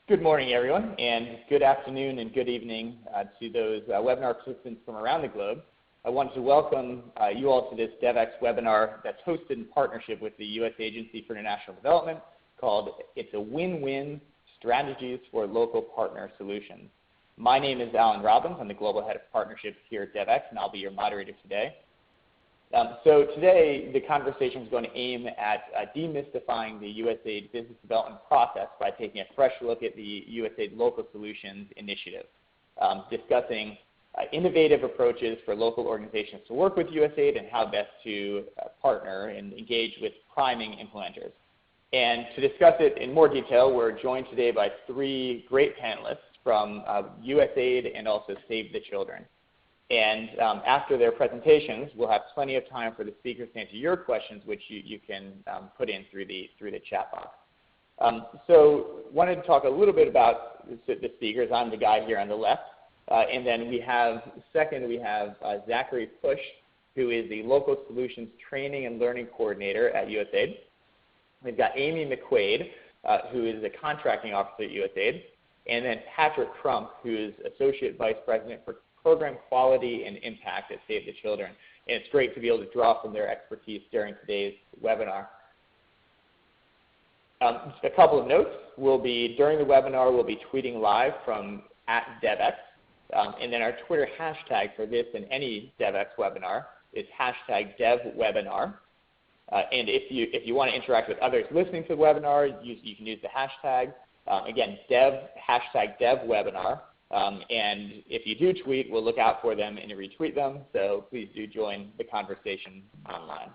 Good morning, everyone, and good afternoon and good evening to those webinar participants from around the globe. I wanted to welcome you all to this Devex webinar that's hosted in partnership with the U.S. Agency for International Development called It's a Win-Win Strategies for Local Partner Solutions. My name is Alan Robbins. I'm the Global Head of Partnerships here at Devex, and I'll be your moderator today. So today, the conversation is going to aim at demystifying the USAID business development process by taking a fresh look at the USAID Local Solutions Initiative, discussing innovative approaches for local organizations to work with USAID and how best to partner and engage with priming implementers. And to discuss it in more detail, we're joined today by three great panelists from USAID and also Save the Children. And after their presentations, we'll have plenty of time for the speakers to answer your questions, which you can put in through the chat box. So wanted to talk a little bit about the speakers. I'm the guy here on the left. And then we have Zachary Push, who is the Local Solutions Training and Learning Coordinator at USAID. We've got Amy McQuaid, who is the Contracting Officer at USAID. And then Patrick Crump, who is Associate Vice President for Program Quality and Impact at Save the Children. And it's great to be able to draw from their expertise during today's webinar. Just a couple of notes. During the webinar, we'll be tweeting live from @Devex. And then our Twitter hashtag for this and any Devex webinar is #DevWebinar. And if you want to interact with others listening to the webinar, you can use the hashtag. Again, #DevWebinar. And if you do tweet, we'll look out for them and retweet them. So please do join the conversation online.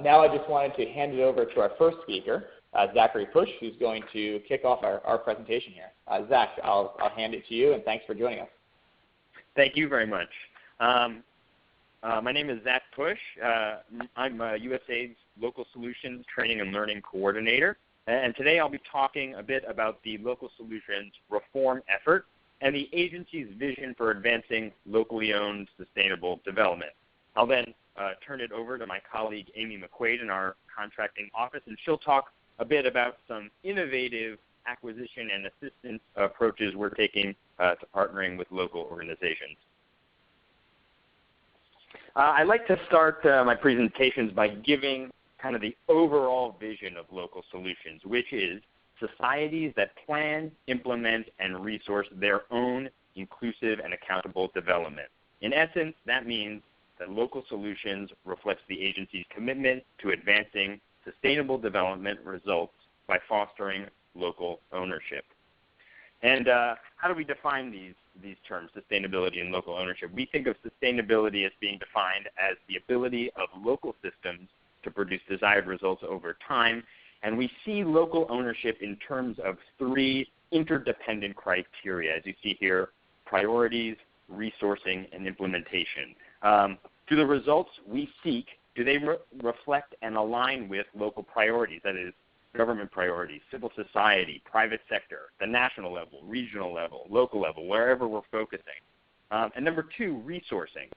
Now I just wanted to hand it over to our first speaker, Zachary Push, who's going to kick off our presentation here. Zach, I'll hand it to you, and thanks for joining us. Thank you very much. My name is Zach Push. I'm USAID's Local Solutions Training and Learning Coordinator. And today I'll be talking a bit about the Local Solutions reform effort and the agency's vision for advancing locally owned sustainable development. I'll then turn it over to my colleague Amy McQuaid in our contracting office, and she'll talk a bit about some innovative acquisition and assistance approaches we're taking to partnering with local organizations. I'd like to start my presentations by giving kind of the overall vision of local solutions, which is societies that plan, implement, and resource their own inclusive and accountable development. In essence, that means that local solutions reflects the agency's commitment to advancing sustainable development results by fostering local ownership. And how do we define these terms, sustainability and local ownership? We think of sustainability as being defined as the ability of local systems to produce desired results over time. And we see local ownership in terms of three interdependent criteria, as you see here: priorities, resourcing, and implementation. Do the results we seek, do they reflect and align with local priorities, that is, government priorities, civil society, private sector, the national level, regional level, local level, wherever we're focusing? And number two, resourcing.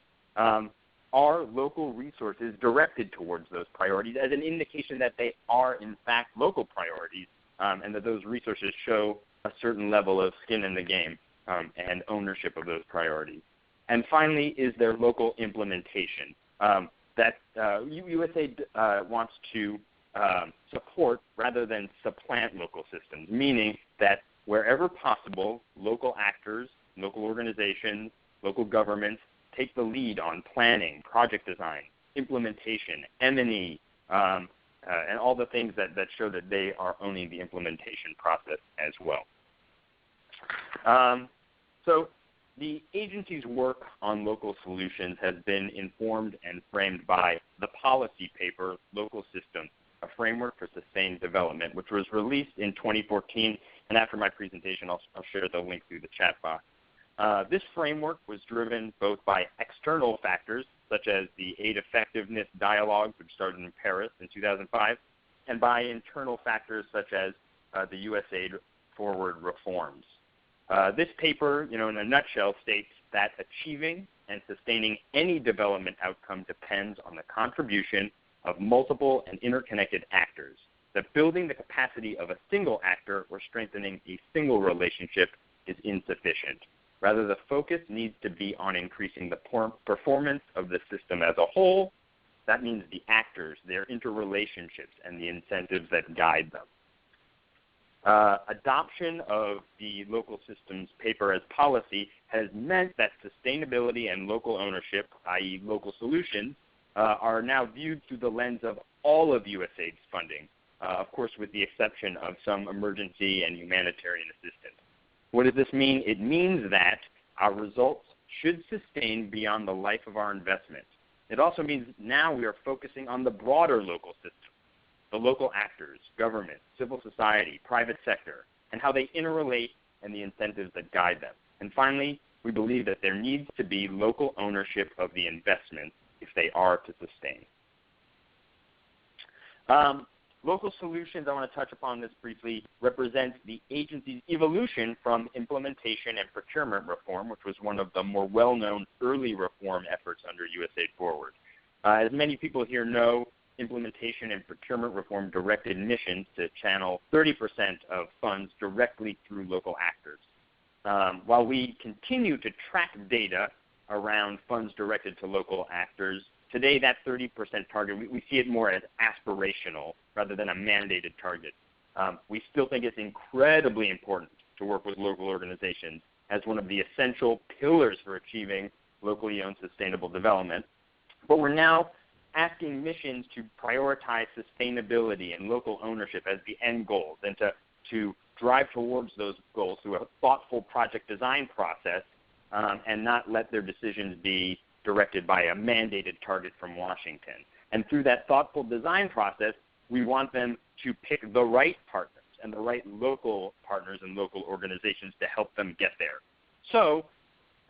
Are local resources directed towards those priorities as an indication that they are, in fact, local priorities, and that those resources show a certain level of skin in the game and ownership of those priorities? And finally, is there local implementation? That USAID wants to support rather than supplant local systems, meaning that wherever possible, local actors, local organizations, local governments take the lead on planning, project design, implementation, M&E, and all the things that show that they are owning the implementation process as well. So the agency's work on local solutions has been informed and framed by the policy paper, Local Systems, a Framework for Sustained Development, which was released in 2014. And after my presentation, I'll share the link through the chat box. This framework was driven both by external factors, such as the Aid Effectiveness Dialogue, which started in Paris in 2005, and by internal factors such as the USAID Forward Reforms. This paper, in a nutshell, states that achieving and sustaining any development outcome depends on the contribution of multiple and interconnected actors. that building the capacity of a single actor or strengthening a single relationship is insufficient. Rather, the focus needs to be on increasing the performance of the system as a whole. That means the actors, their interrelationships, and the incentives that guide them. Adoption of the local systems paper as policy has meant that sustainability and local ownership, i.e. local solutions, are now viewed through the lens of all of USAID's funding, of course with the exception of some emergency and humanitarian assistance. What does this mean? It means that our results should sustain beyond the life of our investment. It also means now we are focusing on the broader local system, the local actors, government, civil society, private sector, and how they interrelate and the incentives that guide them. And finally, we believe that there needs to be local ownership of the investments if they are to sustain. Local solutions, I want to touch upon this briefly, represent the agency's evolution from implementation and procurement reform, which was one of the more well-known early reform efforts under USAID Forward. As many people here know, implementation and procurement reform directed missions to channel 30% of funds directly through local actors. While we continue to track data around funds directed to local actors, today that 30% target, we see it more as aspirational rather than a mandated target. We still think it's incredibly important to work with local organizations as one of the essential pillars for achieving locally owned sustainable development. But we're now asking missions to prioritize sustainability and local ownership as the end goals and to drive towards those goals through a thoughtful project design process and not let their decisions be directed by a mandated target from Washington. And through that thoughtful design process, we want them to pick the right partners and the right local partners and local organizations to help them get there. So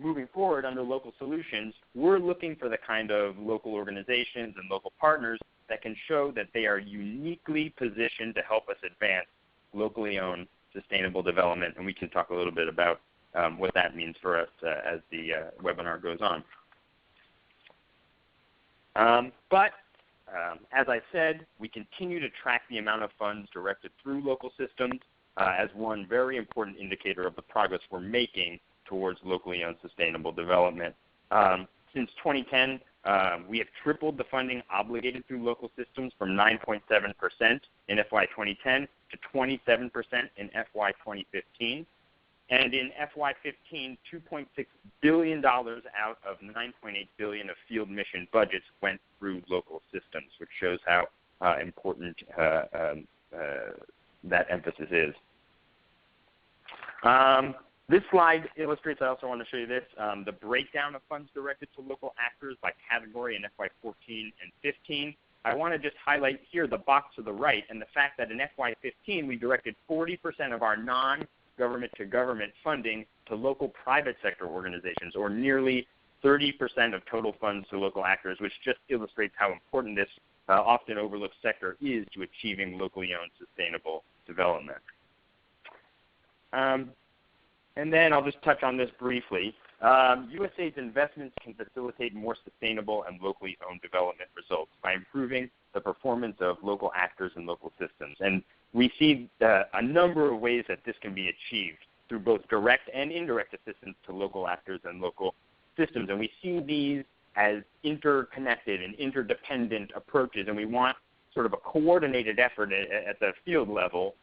moving forward under local solutions, we're looking for the kind of local organizations and local partners that can show that they are uniquely positioned to help us advance locally owned sustainable development. And we can talk a little bit about what that means for us as the webinar goes on. As I said, we continue to track the amount of funds directed through local systems as one very important indicator of the progress we're making towards locally owned sustainable development. Since 2010, we have tripled the funding obligated through local systems from 9.7% in FY 2010 to 27% in FY 2015. And in FY15, $2.6 billion out of $9.8 billion of field mission budgets went through local systems, which shows how important that emphasis is. This slide illustrates, I also want to show you this, the breakdown of funds directed to local actors by category in FY14 and 15. I want to just highlight here the box to the right and the fact that in FY15 we directed 40% of our non-government-to-government funding to local private sector organizations, or nearly 30% of total funds to local actors, which just illustrates how important this often overlooked sector is to achieving locally owned sustainable development. And then I'll just touch on this briefly. USAID's investments can facilitate more sustainable and locally owned development results by improving the performance of local actors and local systems. And we see a number of ways that this can be achieved through both direct and indirect assistance to local actors and local systems. And we see these as interconnected and interdependent approaches, and we want sort of a coordinated effort at the field level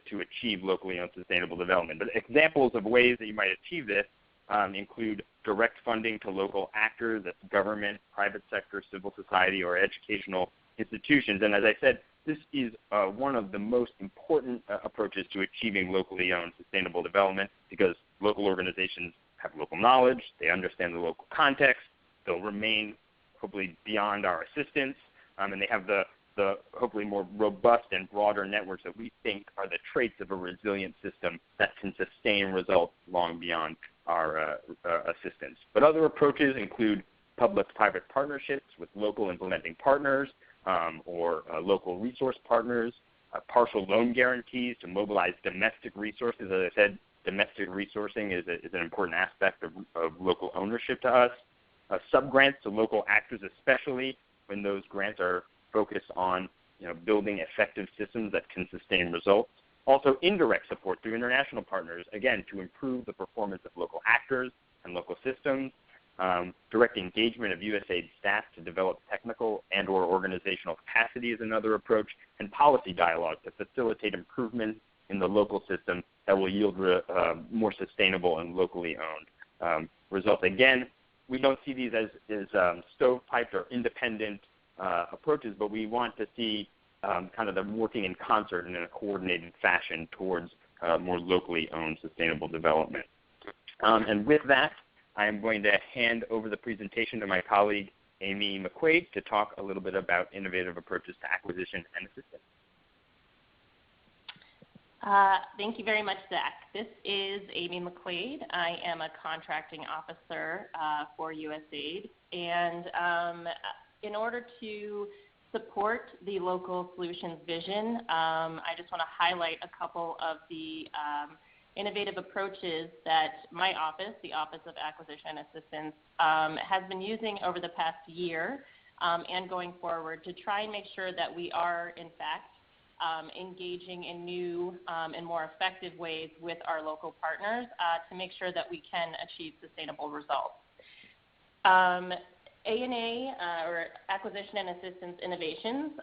to achieve locally owned sustainable development. But examples of ways that you might achieve this include direct funding to local actors, that's government, private sector, civil society, or educational institutions. And as I said, this is one of the most important approaches to achieving locally owned sustainable development, because local organizations have local knowledge, they understand the local context, they'll remain hopefully beyond our assistance, and they have the hopefully more robust and broader networks that we think are the traits of a resilient system that can sustain results long beyond our assistance. But other approaches include public-private partnerships with local implementing partners or local resource partners, partial loan guarantees to mobilize domestic resources. As I said, domestic resourcing is an important aspect of local ownership to us. Sub-grants to local actors, especially when those grants are focused on building effective systems that can sustain results. Also, indirect support through international partners, again, to improve the performance of local actors and local systems. Direct engagement of USAID staff to develop technical and or organizational capacity is another approach, and policy dialogue to facilitate improvements in the local system that will yield more sustainable and locally owned results. Again, we don't see these as stovepiped or independent approaches, but we want to see kind of them working in concert and in a coordinated fashion towards more locally owned sustainable development. And with that, I am going to hand over the presentation to my colleague, Amy McQuaid, to talk a little bit about innovative approaches to acquisition and assistance. Thank you very much, Zach. This is Amy McQuaid. I am a contracting officer for USAID. And in order to support the local solutions vision, I just want to highlight a couple of the innovative approaches that my office, the Office of Acquisition Assistance, has been using over the past year and going forward to try and make sure that we are, in fact, engaging in new and more effective ways with our local partners to make sure that we can achieve sustainable results. A&A, or Acquisition and Assistance Innovations,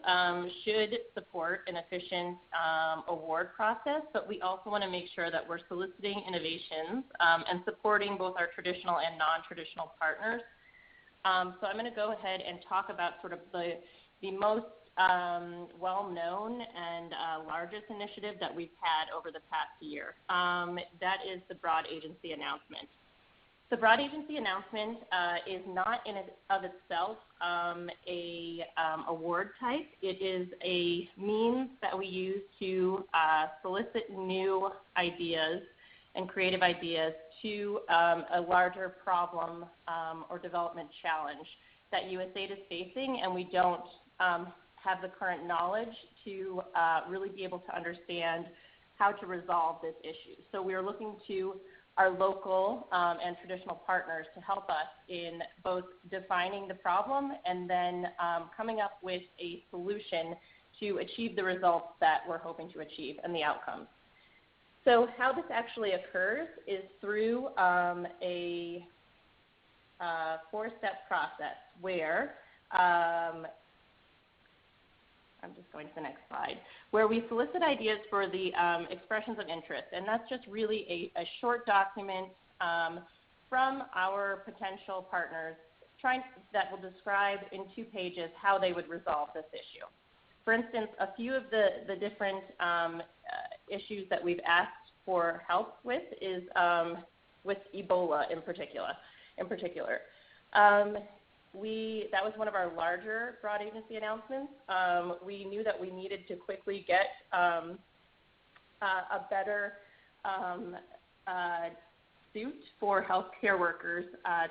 should support an efficient award process, but we also want to make sure that we're soliciting innovations and supporting both our traditional and non-traditional partners. So I'm going to go ahead and talk about sort of the most well-known and largest initiative that we've had over the past year. That is the Broad Agency Announcement. The Broad Agency Announcement is not in and of itself a award type. It is a means that we use to solicit new ideas and creative ideas to a larger problem or development challenge that USAID is facing, and we don't have the current knowledge to really be able to understand how to resolve this issue. So we are looking to our local and traditional partners to help us in both defining the problem and then coming up with a solution to achieve the results that we're hoping to achieve and the outcomes. So how this actually occurs is through a four-step process where I'm just going to the next slide, where we solicit ideas for the expressions of interest. And that's just really a short document from our potential partners that will describe in 2 pages how they would resolve this issue. For instance, a few of the different issues that we've asked for help with is with Ebola in particular. That was one of our larger Broad Agency announcements. We knew that we needed to quickly get a better suit for healthcare workers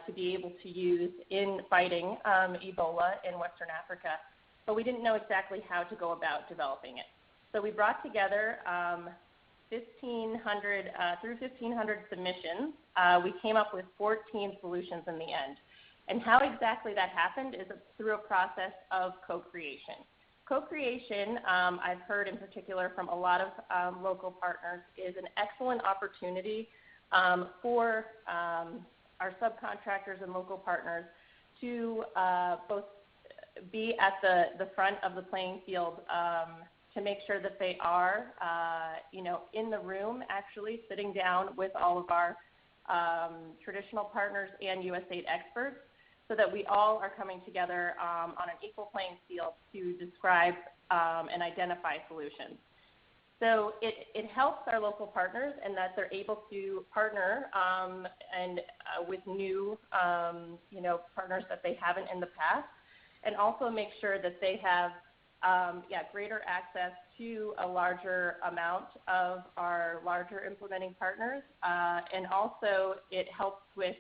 to be able to use in fighting Ebola in Western Africa, but we didn't know exactly how to go about developing it. So we brought together 1,500 submissions. We came up with 14 solutions in the end. And how exactly that happened is through a process of co-creation. Co-creation, I've heard in particular from a lot of local partners, is an excellent opportunity for our subcontractors and local partners to both be at the front of the playing field to make sure that they are, in the room actually sitting down with all of our traditional partners and USAID experts, so that we all are coming together on an equal playing field to describe and identify solutions. So it helps our local partners in that they're able to partner and with new partners that they haven't in the past, and also make sure that they have greater access to a larger amount of our larger implementing partners, and also it helps with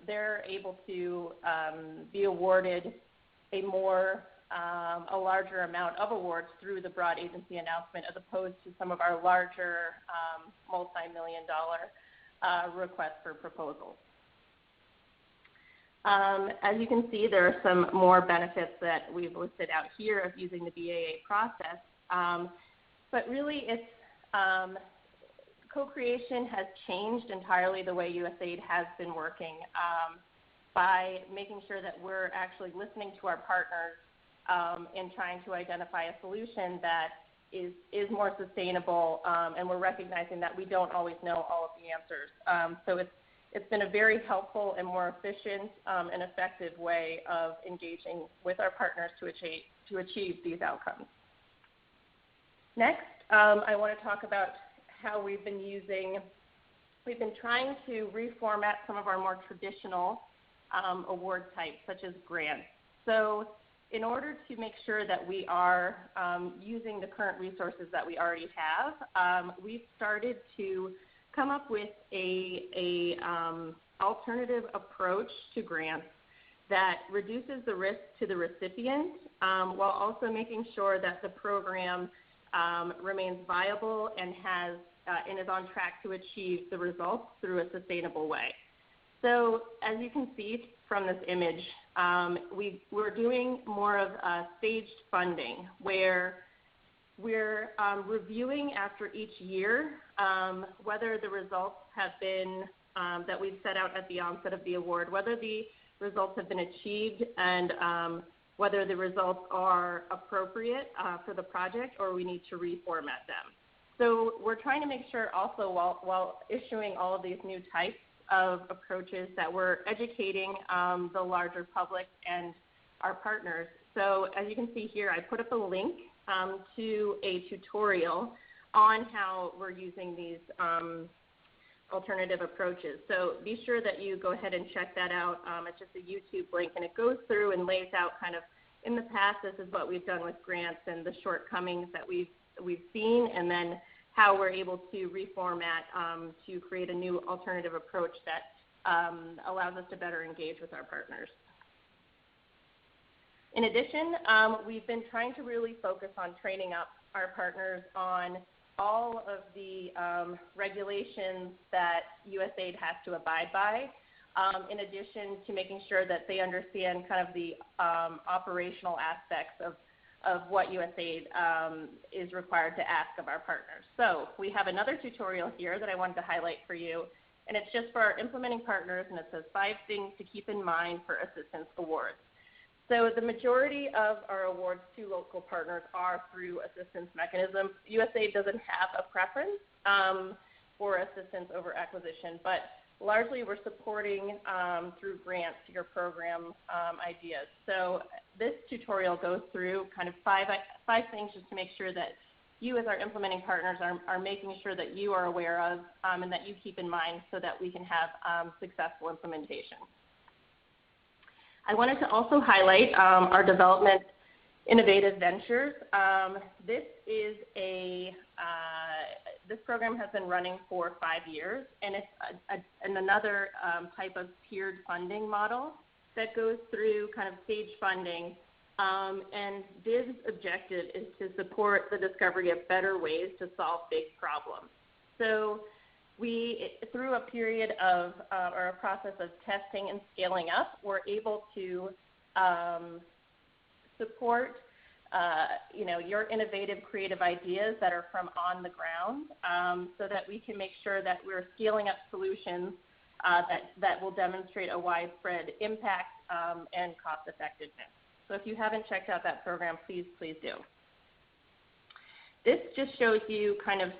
they're able to be awarded a larger amount of awards through the Broad Agency Announcement, as opposed to some of our larger multi-million-dollar requests for proposals. As you can see, there are some more benefits that we've listed out here of using the BAA process. But really, it's co-creation has changed entirely the way USAID has been working by making sure that we're actually listening to our partners and trying to identify a solution that is more sustainable, and we're recognizing that we don't always know all of the answers. So it's been a very helpful and more efficient and effective way of engaging with our partners to achieve these outcomes. Next, I want to talk about how we've been trying to reformat some of our more traditional award types, such as grants. So in order to make sure that we are using the current resources that we already have, we've started to come up with a alternative approach to grants that reduces the risk to the recipient while also making sure that the program remains viable and is on track to achieve the results through a sustainable way. So as you can see from this image, we're doing more of staged funding where we're reviewing after each year whether the results have been that we've set out at the onset of the award, whether the results have been achieved and whether the results are appropriate for the project or we need to reformat them. So we're trying to make sure also while issuing all of these new types of approaches that we're educating the larger public and our partners. So as you can see here, I put up a link to a tutorial on how we're using these alternative approaches. So be sure that you go ahead and check that out. It's just a YouTube link, and it goes through and lays out kind of in the past, this is what we've done with grants and the shortcomings that we've seen, and then how we're able to reformat to create a new alternative approach that allows us to better engage with our partners. In addition, we've been trying to really focus on training up our partners on all of the regulations that USAID has to abide by, in addition to making sure that they understand kind of the operational aspects of what USAID is required to ask of our partners. So we have another tutorial here that I wanted to highlight for you, and it's just for our implementing partners, and it says 5 things to keep in mind for assistance awards. So the majority of our awards to local partners are through assistance mechanisms. USAID doesn't have a preference for assistance over acquisition, but largely we're supporting through grants your program ideas. So this tutorial goes through kind of five things just to make sure that you as our implementing partners are making sure that you are aware of and that you keep in mind so that we can have successful implementation. I wanted to also highlight our development innovative ventures. This program has been running for 5 years, and it's another type of tiered funding model that goes through kind of stage funding. And DIV's objective is to support the discovery of better ways to solve big problems. So through a period of, or a process of testing and scaling up, we're able to support, your innovative, creative ideas that are from on the ground, so that we can make sure that we're scaling up solutions that will demonstrate a widespread impact and cost effectiveness. So if you haven't checked out that program, please do. This just shows you kind of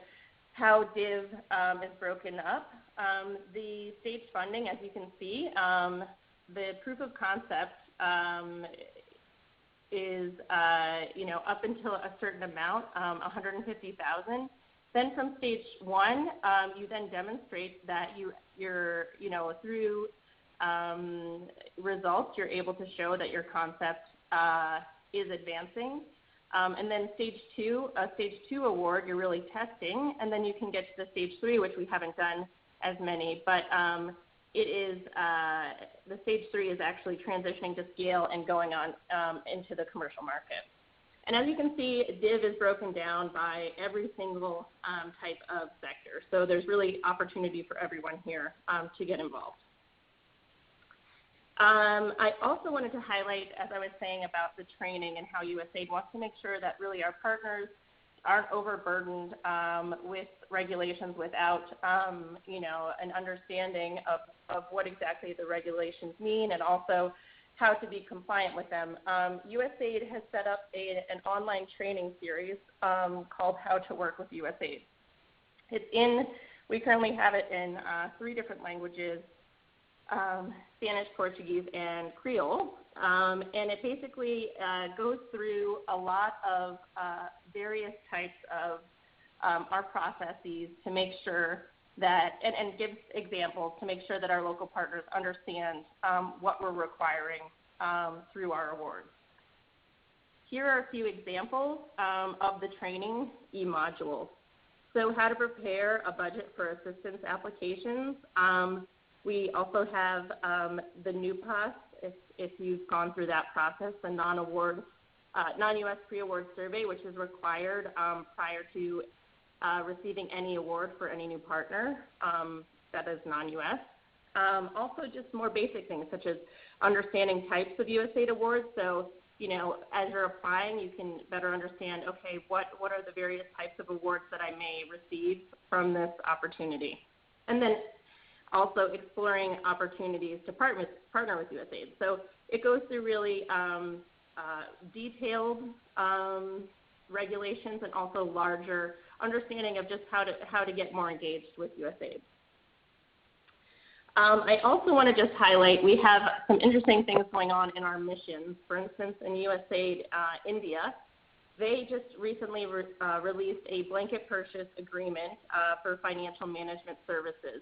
how DIV is broken up. The stage funding, as you can see, the proof of concept is, up until a certain amount, 150,000. Then from stage 1, you then demonstrate that you're through results, you're able to show that your concept is advancing. And then stage 2 award, you're really testing, and then you can get to the stage 3, which we haven't done as many, but the stage 3 is actually transitioning to scale and going on into the commercial market. And as you can see, DIV is broken down by every single type of sector. So there's really opportunity for everyone here to get involved. I also wanted to highlight, as I was saying, about the training and how USAID wants to make sure that really our partners aren't overburdened with regulations without, an understanding of what exactly the regulations mean and also how to be compliant with them. USAID has set up an online training series called How to Work with USAID. We currently have it in 3 different languages, Spanish, Portuguese, and Creole. And it basically goes through a lot of various types of our processes to make sure that, and gives examples to make sure that our local partners understand what we're requiring through our awards. Here are a few examples of the training e-modules. So how to prepare a budget for assistance applications. We also have the NUPAS, if you've gone through that process, the non-U.S. pre-award survey, which is required prior to receiving any award for any new partner that is non-U.S. Also just more basic things such as understanding types of USAID awards. So, as you're applying, you can better understand, okay, what are the various types of awards that I may receive from this opportunity. And then also exploring opportunities to partner with USAID. So it goes through really detailed regulations and also larger understanding of just how to get more engaged with USAID. I also want to just highlight we have some interesting things going on in our missions. For instance, in USAID India, they just recently released a blanket purchase agreement for financial management services.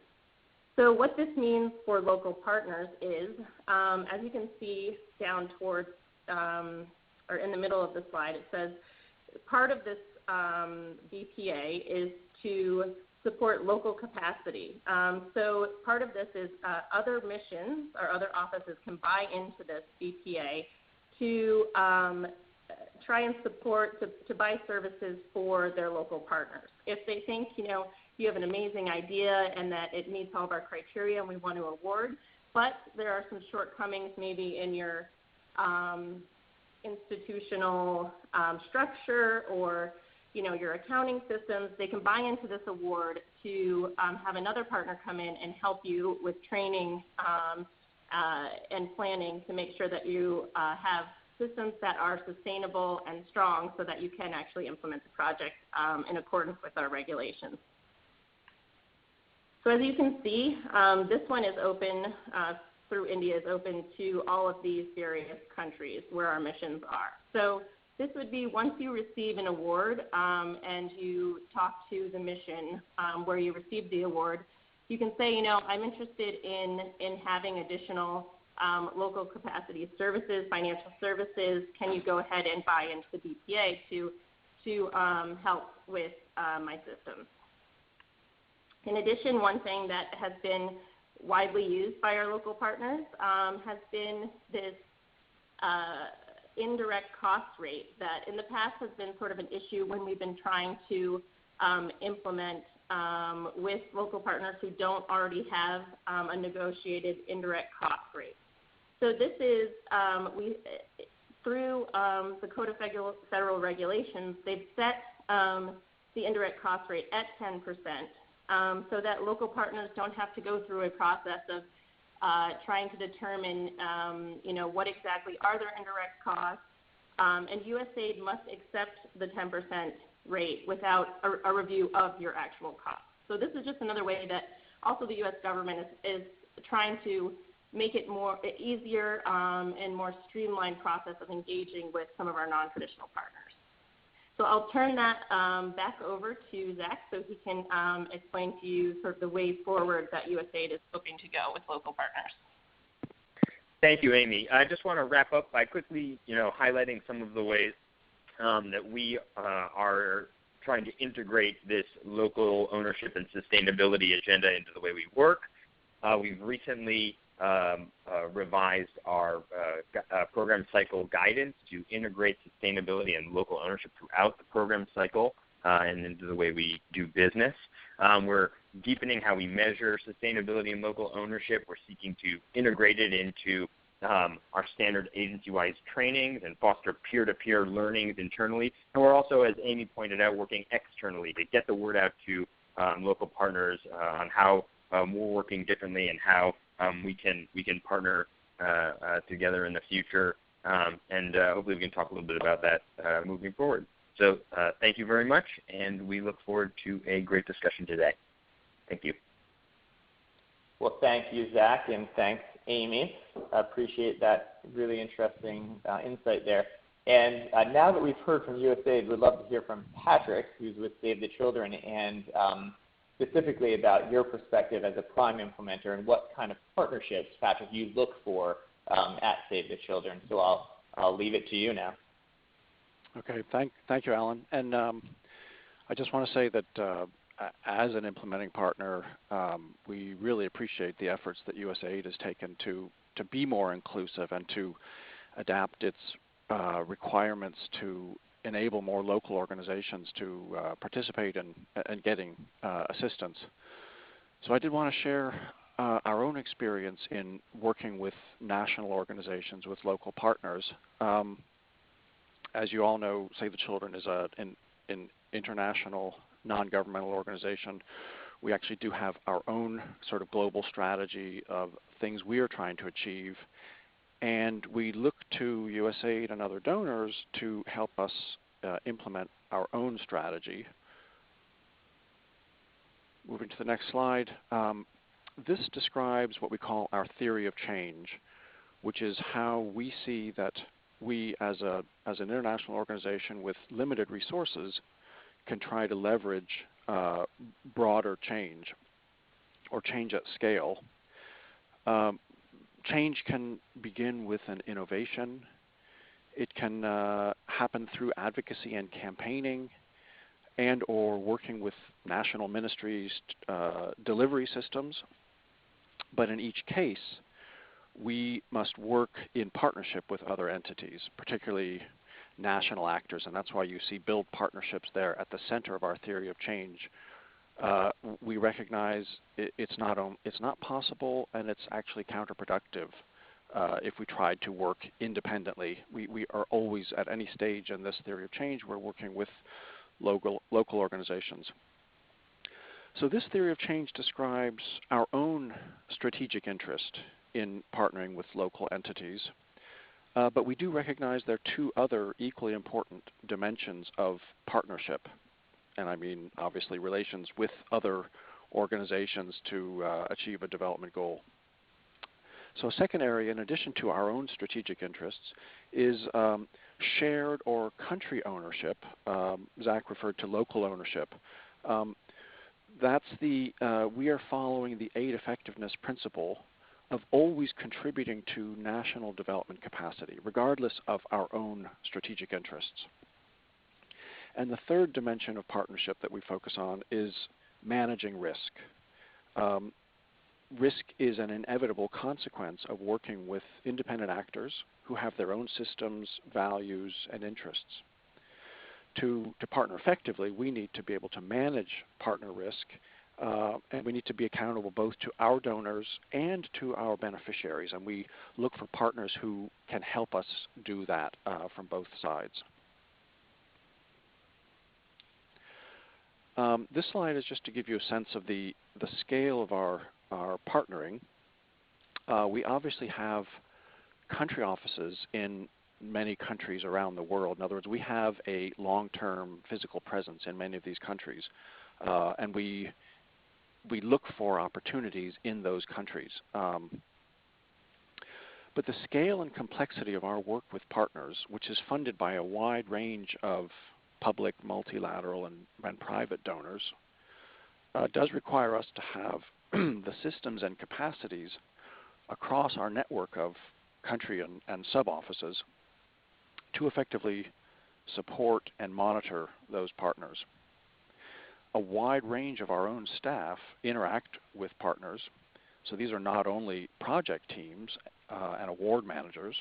So what this means for local partners is, as you can see down towards, or in the middle of the slide, it says part of this BPA is to support local capacity. So part of this is other missions or other offices can buy into this BPA to try and support, to buy services for their local partners. If they think, you have an amazing idea and that it meets all of our criteria and we want to award, but there are some shortcomings maybe in your institutional structure or your accounting systems, they can buy into this award to have another partner come in and help you with training and planning to make sure that you have systems that are sustainable and strong so that you can actually implement the project in accordance with our regulations. So as you can see, this one is open through India, is open to all of these various countries where our missions are. So this would be once you receive an award and you talk to the mission where you received the award, you can say, I'm interested in having additional local capacity services, financial services. Can you go ahead and buy into the BPA to help with my systems? In addition, one thing that has been widely used by our local partners has been this indirect cost rate that in the past has been sort of an issue when we've been trying to implement with local partners who don't already have a negotiated indirect cost rate. So this is, through the Code of Federal Regulations, they've set the indirect cost rate at 10%. So that local partners don't have to go through a process of trying to determine, what exactly are their indirect costs. And USAID must accept the 10% rate without a review of your actual costs. So this is just another way that also the U.S. government is trying to make it easier and more streamlined process of engaging with some of our non-traditional partners. So I'll turn that back over to Zach so he can explain to you sort of the way forward that USAID is hoping to go with local partners. Thank you, Amy. I just want to wrap up by quickly, highlighting some of the ways that we are trying to integrate this local ownership and sustainability agenda into the way we work. We've recently revised our program cycle guidance to integrate sustainability and local ownership throughout the program cycle and into the way we do business. We're deepening how we measure sustainability and local ownership. We're seeking to integrate it into our standard agency-wide trainings and foster peer-to-peer learnings internally. And we're also, as Amy pointed out, working externally to get the word out to local partners on how we're working differently and how we can partner together in the future. And hopefully we can talk a little bit about that moving forward. So thank you very much, and we look forward to a great discussion today. Thank you. Well, thank you, Zach, and thanks, Amy. I appreciate that really interesting insight there. And now that we've heard from USAID, we'd love to hear from Patrick, who's with Save the Children, and specifically about your perspective as a prime implementer and what kind of partnerships, Patrick, you look for at Save the Children. So I'll leave it to you now. Okay, thank you, Alan. And I just want to say that as an implementing partner, we really appreciate the efforts that USAID has taken to be more inclusive and to adapt its requirements to enable more local organizations to participate in getting assistance. So I did want to share our own experience in working with national organizations, with local partners. As you all know, Save the Children is an international non-governmental organization. We actually do have our own sort of global strategy of things we are trying to achieve, and we look to USAID and other donors to help us implement our own strategy. Moving to the next slide. This describes what we call our theory of change, which is how we see that we as an international organization with limited resources can try to leverage broader change or change at scale. Change can begin with an innovation. It can happen through advocacy and campaigning and or working with national ministries' delivery systems. But in each case, we must work in partnership with other entities, particularly national actors, and that's why you see build partnerships there at the center of our theory of change. We recognize it's not possible, and it's actually counterproductive if we tried to work independently. We are always, at any stage in this theory of change, we're working with local organizations. So this theory of change describes our own strategic interest in partnering with local entities. But we do recognize there are two other equally important dimensions of partnership, and I mean obviously relations with other organizations to achieve a development goal. So a second area, in addition to our own strategic interests, is shared or country ownership. Zach referred to local ownership. We are following the aid effectiveness principle of always contributing to national development capacity, regardless of our own strategic interests. And the third dimension of partnership that we focus on is managing risk. Risk is an inevitable consequence of working with independent actors who have their own systems, values, and interests. To partner effectively, we need to be able to manage partner risk, and we need to be accountable both to our donors and to our beneficiaries, and we look for partners who can help us do that from both sides. This slide is just to give you a sense of the scale of our partnering. We obviously have country offices in many countries around the world. In other words, we have a long-term physical presence in many of these countries, and we look for opportunities in those countries. But the scale and complexity of our work with partners, which is funded by a wide range of public, multilateral, and private donors, does require us to have the systems and capacities across our network of country and sub-offices to effectively support and monitor those partners. A wide range of our own staff interact with partners. So these are not only project teams and award managers,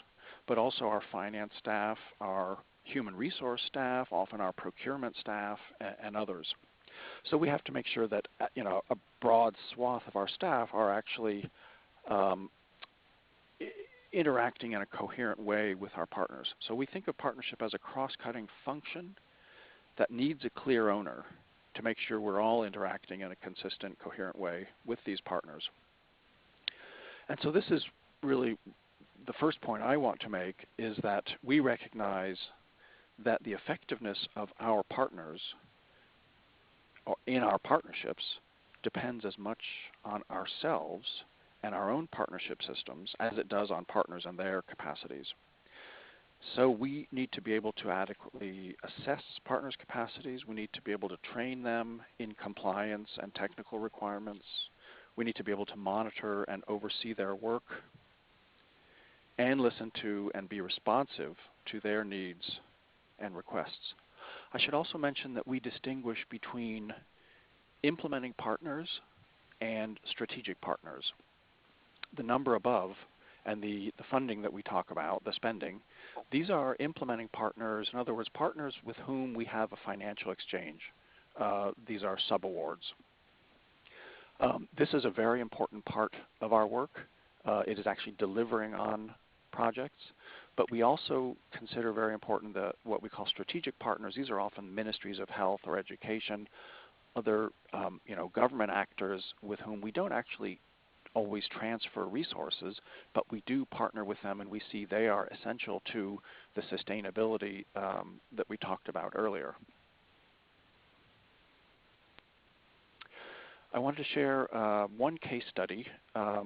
but also our finance staff, our human resource staff, often our procurement staff, and others. So we have to make sure that a broad swath of our staff are actually interacting in a coherent way with our partners. So we think of partnership as a cross-cutting function that needs a clear owner to make sure we're all interacting in a consistent, coherent way with these partners. And so this is really the first point I want to make, is that we recognize that the effectiveness of our partners or in our partnerships depends as much on ourselves and our own partnership systems as it does on partners and their capacities. So we need to be able to adequately assess partners' capacities. We need to be able to train them in compliance and technical requirements. We need to be able to monitor and oversee their work and listen to and be responsive to their needs and requests. I should also mention that we distinguish between implementing partners and strategic partners. The number above and the funding that we talk about, the spending, these are implementing partners, in other words, partners with whom we have a financial exchange. These are subawards. This is a very important part of our work. It is actually delivering on projects, but we also consider very important what we call strategic partners. These are often ministries of health or education, other government actors with whom we don't actually always transfer resources, but we do partner with them, and we see they are essential to the sustainability that we talked about earlier. I wanted to share one case study.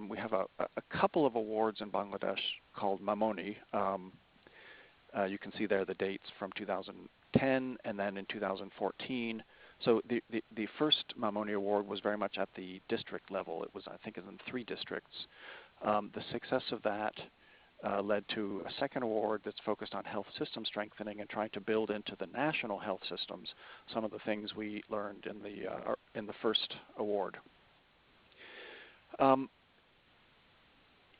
We have a couple of awards in Bangladesh called Mamoni. You can see there the dates from 2010 and then in 2014. So the first Mamoni Award was very much at the district level. It was, I think, in 3 districts. The success of that led to a second award that's focused on health system strengthening and trying to build into the national health systems some of the things we learned in the first award.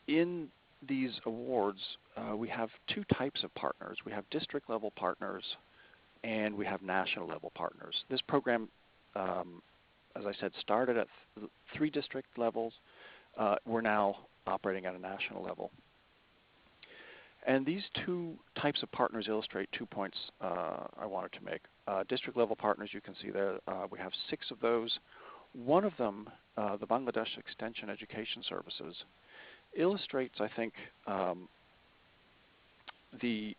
In these awards, we have 2 types of partners. We have district level partners and we have national level partners. This program, as I said, started at 3 district levels. We're now operating at a national level. And these 2 types of partners illustrate 2 points I wanted to make. District level partners, you can see there, we have 6 of those. One of them, the Bangladesh Extension Education Services, illustrates, I think, the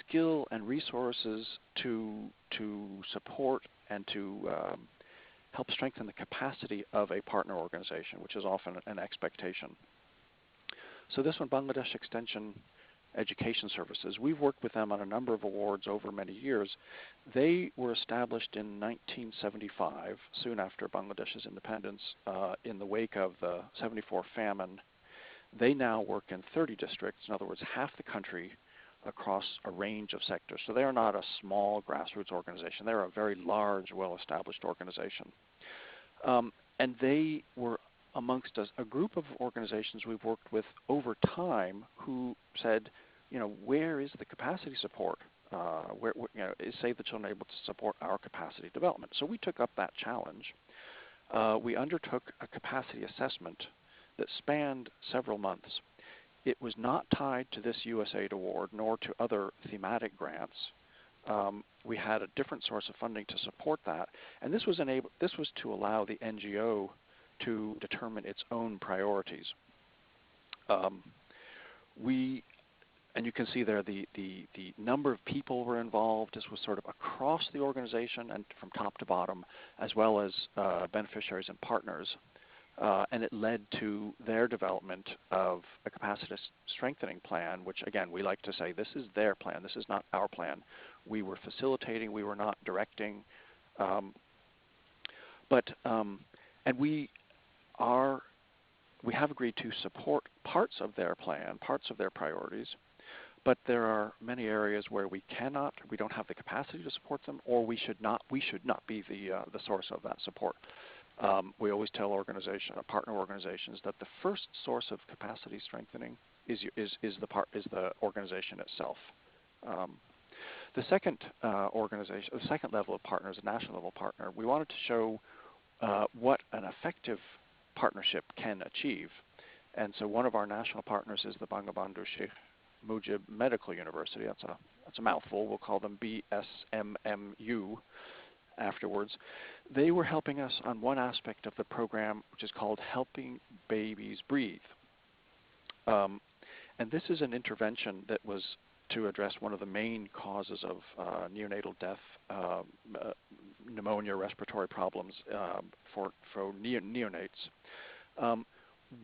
skill and resources to support and to help strengthen the capacity of a partner organization, which is often an expectation. So this one, Bangladesh Extension Education Services, we've worked with them on a number of awards over many years. They were established in 1975, soon after Bangladesh's independence, in the wake of the '74 famine. They now work in 30 districts, in other words, half the country, across a range of sectors. So they are not a small grassroots organization. They're a very large, well-established organization. And they were amongst us a group of organizations we've worked with over time who said, where is the capacity support? Is Save the Children able to support our capacity development? So we took up that challenge. We undertook a capacity assessment that spanned several months. It was not tied to this USAID award nor to other thematic grants. We had a different source of funding to support that, and this was to allow the NGO to determine its own priorities. And you can see there the number of people were involved. This was sort of across the organization and from top to bottom, as well as beneficiaries and partners. And it led to their development of a capacity strengthening plan, which again, we like to say this is their plan, this is not our plan. We were facilitating, we were not directing. And we have agreed to support parts of their plan, parts of their priorities, but there are many areas where we don't have the capacity to support them, or we should not be the source of that support. We always tell partner organizations that the first source of capacity strengthening is the organization itself. The second the second level of partner is a national level partner. We wanted to show what an effective partnership can achieve. And so one of our national partners is the Bangabandhu Sheikh Mujib Medical University. That's a mouthful. We'll call them BSMMU afterwards. They were helping us on one aspect of the program, which is called Helping Babies Breathe. And this is an intervention that was to address one of the main causes of neonatal death, pneumonia, respiratory problems for neonates.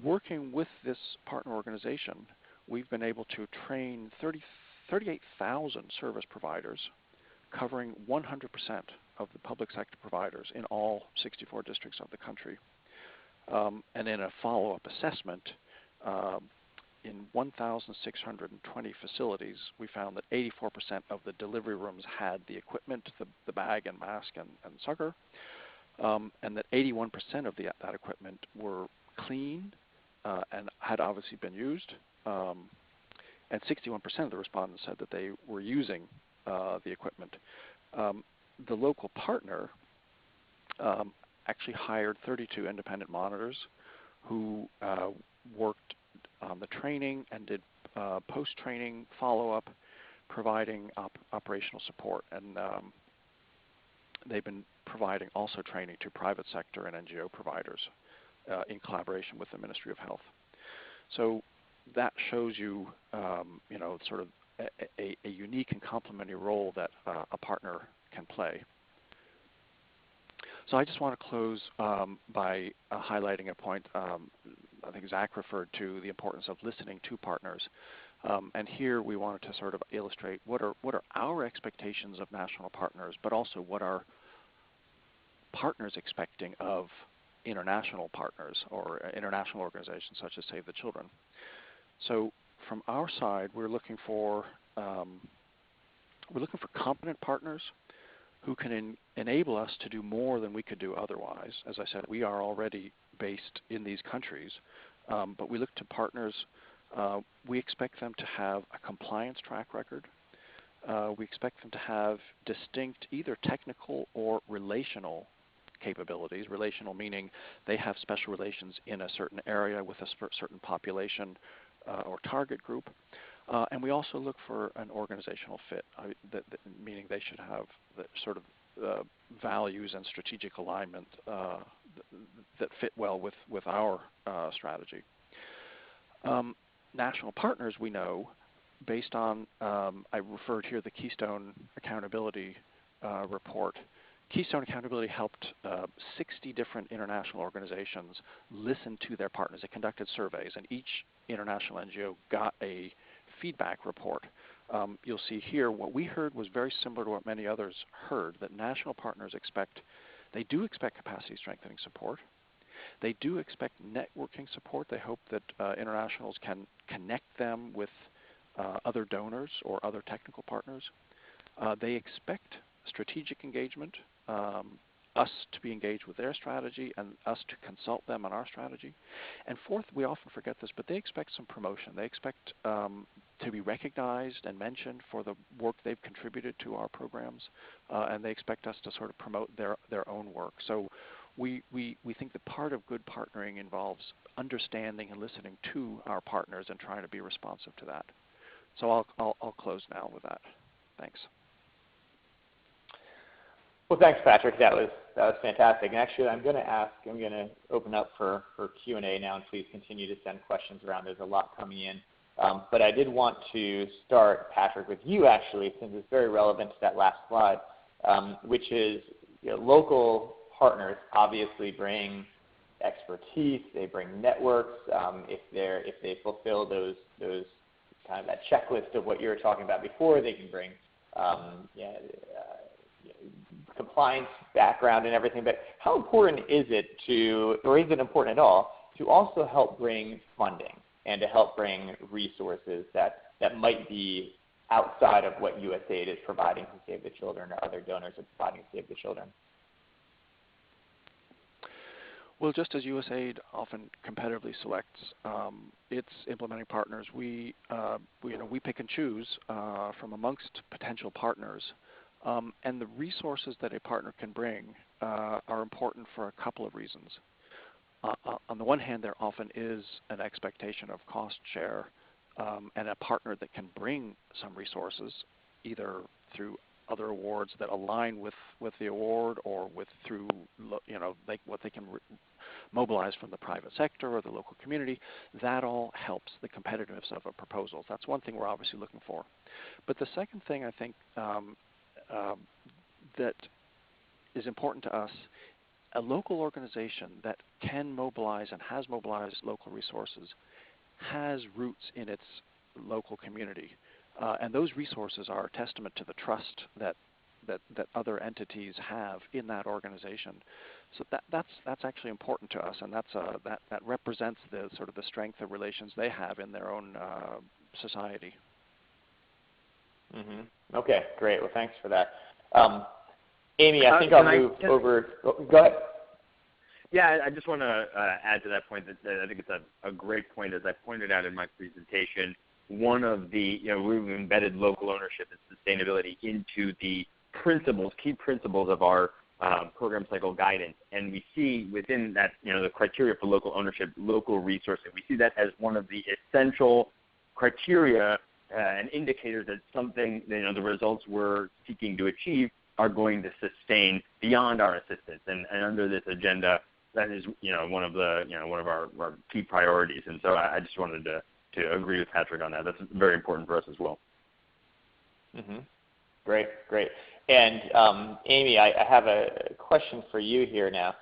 Working with this partner organization, we've been able to train 38,000 service providers covering 100% of the public sector providers in all 64 districts of the country. And in a follow-up assessment, in 1,620 facilities, we found that 84% of the delivery rooms had the equipment, the bag and mask and sucker, and that 81% of that equipment were clean and had obviously been used, and 61% of the respondents said that they were using the equipment. The local partner actually hired 32 independent monitors who worked on the training and did post-training follow-up, providing operational support. And they've been providing also training to private sector and NGO providers in collaboration with the Ministry of Health. So that shows you, sort of a unique and complementary role that a partner can play. So I just want to close by highlighting a point I think Zach referred to, the importance of listening to partners. And here we wanted to sort of illustrate what are our expectations of national partners, but also what are partners expecting of international partners or international organizations such as Save the Children. So from our side, we're looking for competent partners who can enable us to do more than we could do otherwise. As I said, we are already based in these countries, but we look to partners. We expect them to have a compliance track record. We expect them to have distinct either technical or relational capabilities. Relational meaning they have special relations in a certain area with a certain population or target group. And we also look for an organizational fit, meaning they should have the sort of values and strategic alignment that fit well with our strategy. National partners, we know, based on, I referred here the Keystone Accountability report. Keystone Accountability helped 60 different international organizations listen to their partners. It conducted surveys, and each international NGO got a feedback report. You'll see here what we heard was very similar to what many others heard, that national partners they do expect capacity strengthening support. They do expect networking support. They hope that internationals can connect them with other donors or other technical partners. They expect strategic engagement, us to be engaged with their strategy and us to consult them on our strategy. And fourth, we often forget this, but they expect some promotion. They expect to be recognized and mentioned for the work they've contributed to our programs, and they expect us to sort of promote their own work. So we think that part of good partnering involves understanding and listening to our partners and trying to be responsive to that. So I'll close now with that. Thanks. Well, thanks, Patrick. That was fantastic. And actually, I'm going to open up for Q&A now, and please continue to send questions around. There's a lot coming in. But I did want to start, Patrick, with you, actually, since it's very relevant to that last slide, which is local partners obviously bring expertise. They bring networks. If they fulfill those kind of that checklist of what you were talking about before, they can bring compliance background and everything. But how important is it or is it important at all, to also help bring funding and to help bring resources that might be outside of what USAID is providing to Save the Children or other donors are providing to Save the Children? Well, just as USAID often competitively selects its implementing partners, we pick and choose from amongst potential partners. And the resources that a partner can bring are important for a couple of reasons. on the one hand, there often is an expectation of cost share and a partner that can bring some resources, either through other awards that align with the award or through what they can mobilize from the private sector or the local community. That all helps the competitiveness of a proposal. That's one thing we're obviously looking for. But the second thing I think that is important to us, a local organization that can mobilize and has mobilized local resources has roots in its local community. And those resources are a testament to the trust that other entities have in that organization. So that's actually important to us, and that represents the sort of the strength of relations they have in their own society. Mm-hmm. Okay, great. Well, thanks for that. Amy, I think I'll move over. Go ahead. Yeah, I just want to add to that point that I think it's a great point. As I pointed out in my presentation, one of the, we've embedded local ownership and sustainability into the key principles of our program cycle guidance. And we see within that, the criteria for local ownership, local resourcing, we see that as one of the essential criteria and indicators that something, the results we're seeking to achieve are going to sustain beyond our assistance. And under this agenda, that is, one of our key priorities. And so I just wanted to agree with Patrick on that. That's very important for us as well. Mm-hmm. Great. And Amy, I have a question for you here now.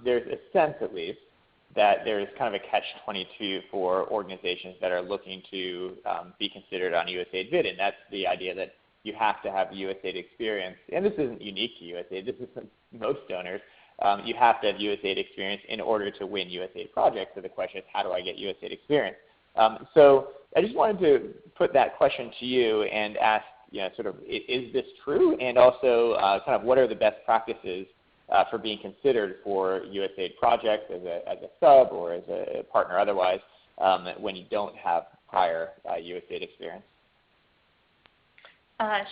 There's a sense, at least, that there's kind of a catch-22 for organizations that are looking to be considered on USAID bid, and that's the idea that you have to have USAID experience. And this isn't unique to USAID. This is most donors. You have to have USAID experience in order to win USAID projects. So the question is, how do I get USAID experience? So I just wanted to put that question to you and ask, sort of, is this true? And also, kind of, what are the best practices for being considered for USAID projects as a sub or as a partner otherwise when you don't have prior USAID experience?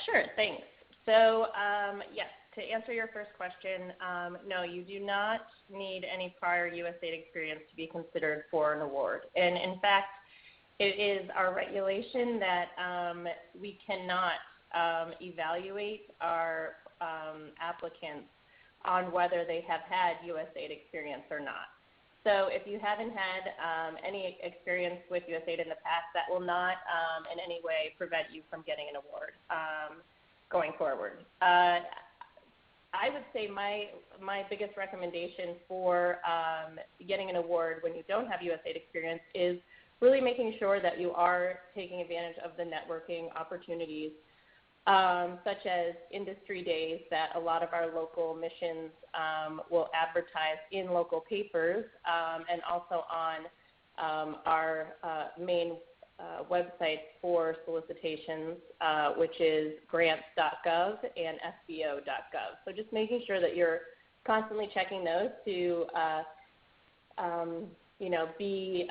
Sure, thanks. So, yes, to answer your first question, no, you do not need any prior USAID experience to be considered for an award. And in fact, it is our regulation that we cannot evaluate our applicants on whether they have had USAID experience or not. So if you haven't had any experience with USAID in the past, that will not in any way prevent you from getting an award going forward. I would say my biggest recommendation for getting an award when you don't have USAID experience is really making sure that you are taking advantage of the networking opportunities, such as industry days that a lot of our local missions will advertise in local papers and also on our main websites for solicitations, which is grants.gov and sbo.gov. So just making sure that you're constantly checking those to be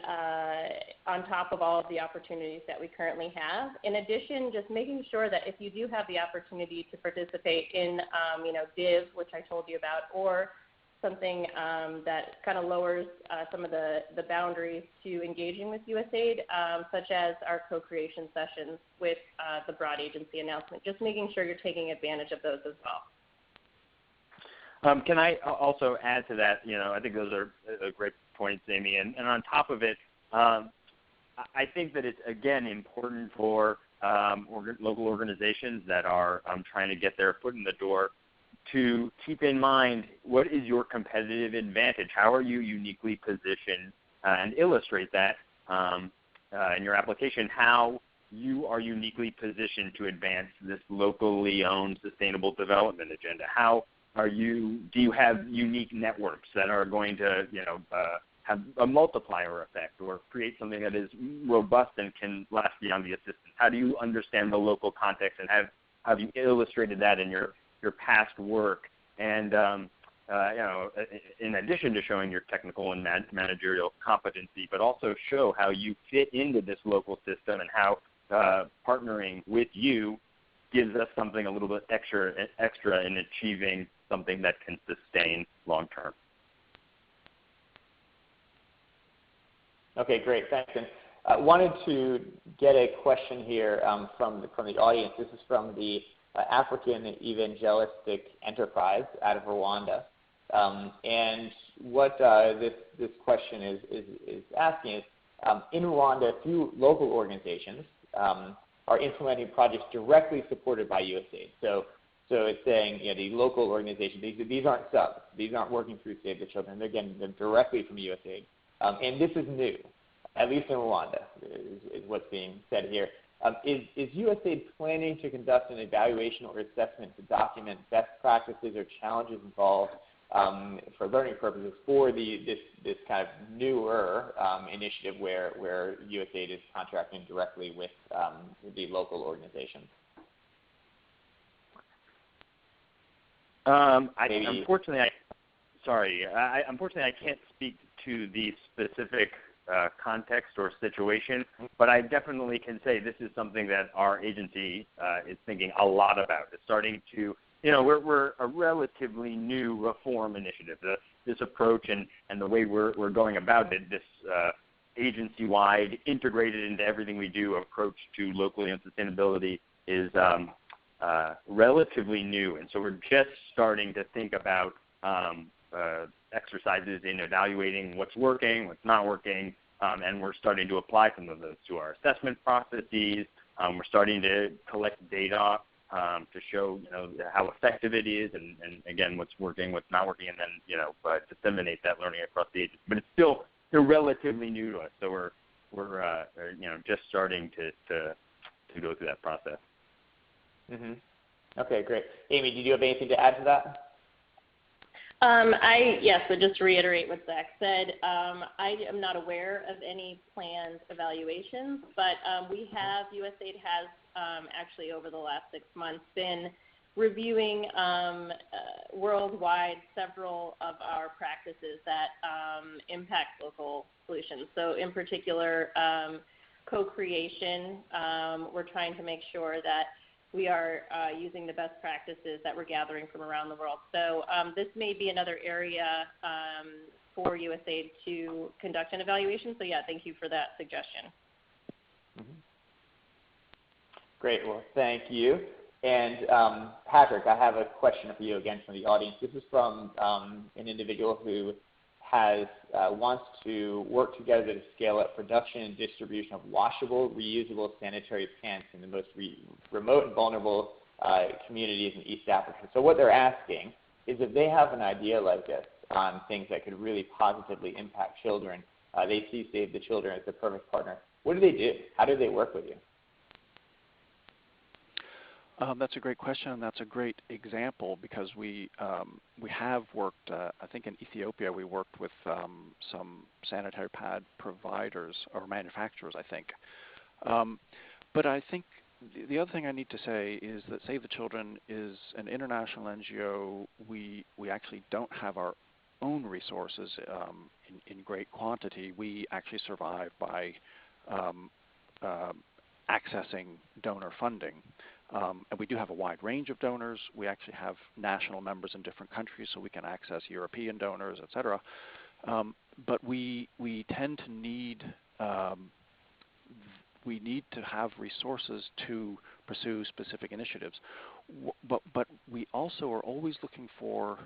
on top of all of the opportunities that we currently have. In addition, just making sure that if you do have the opportunity to participate in, DIV, which I told you about, or something that kind of lowers some of the boundaries to engaging with USAID, such as our co-creation sessions with the broad agency announcement, just making sure you're taking advantage of those as well. Can I also add to that? I think those are great points, Amy. And on top of it, I think that it's, again, important for local organizations that are trying to get their foot in the door to keep in mind, what is your competitive advantage? How are you uniquely positioned, and illustrate that in your application, how you are uniquely positioned to advance this locally owned sustainable development agenda. How do you have unique networks that are going to, have a multiplier effect or create something that is robust and can last beyond the assistance? How do you understand the local context, and have you illustrated that in your past work? And in addition to showing your technical and managerial competency, but also show how you fit into this local system and how partnering with you gives us something a little bit extra in achieving something that can sustain long term. Okay, great. Thanks. And wanted to get a question here from the audience. This is from the African Evangelistic Enterprise out of Rwanda. And what this question is asking is, in Rwanda, a few local organizations are implementing projects directly supported by USAID. So it's saying, the local organizations, these aren't subs. These aren't working through Save the Children. They're getting them directly from USAID. And this is new, at least in Rwanda, is what's being said here. Is USAID planning to conduct an evaluation or assessment to document best practices or challenges involved for learning purposes for this kind of newer initiative where USAID is contracting directly with the local organizations? Unfortunately, I can't speak to the specific context or situation, but I definitely can say this is something that our agency is thinking a lot about. It's starting to, we're a relatively new reform initiative. This approach and the way we're going about it, this agency-wide, integrated into everything we do approach to locally and sustainability is relatively new. And so we're just starting to think about exercises in evaluating what's working, what's not working, and we're starting to apply some of those to our assessment processes. We're starting to collect data to show, how effective it is, and again, what's working, what's not working, and then, disseminate that learning across the agency. But it's still relatively new to us, so we're just starting to go through that process. Mm-hmm. Okay, great. Amy, did you have anything to add to that? So just to reiterate what Zach said, I am not aware of any planned evaluations, but USAID has actually over the last 6 months been reviewing worldwide several of our practices that impact local solutions. So in particular, co-creation, we're trying to make sure that we are using the best practices that we're gathering from around the world. So this may be another area for USAID to conduct an evaluation. So thank you for that suggestion. Mm-hmm. Great. Well, thank you. And Patrick, I have a question for you again from the audience. This is from an individual who wants to work together to scale up production and distribution of washable, reusable sanitary pants in the most remote and vulnerable communities in East Africa. So what they're asking is if they have an idea like this on things that could really positively impact children, they see Save the Children as the perfect partner. What do they do? How do they work with you? That's a great question, and that's a great example because we have worked, I think in Ethiopia, we worked with some sanitary pad providers or manufacturers, I think. But I think the other thing I need to say is that Save the Children is an international NGO. We actually don't have our own resources in great quantity. We actually survive by accessing donor funding. And we do have a wide range of donors. We actually have national members in different countries, so we can access European donors, et cetera. But we tend to need to have resources to pursue specific initiatives. But we also are always looking for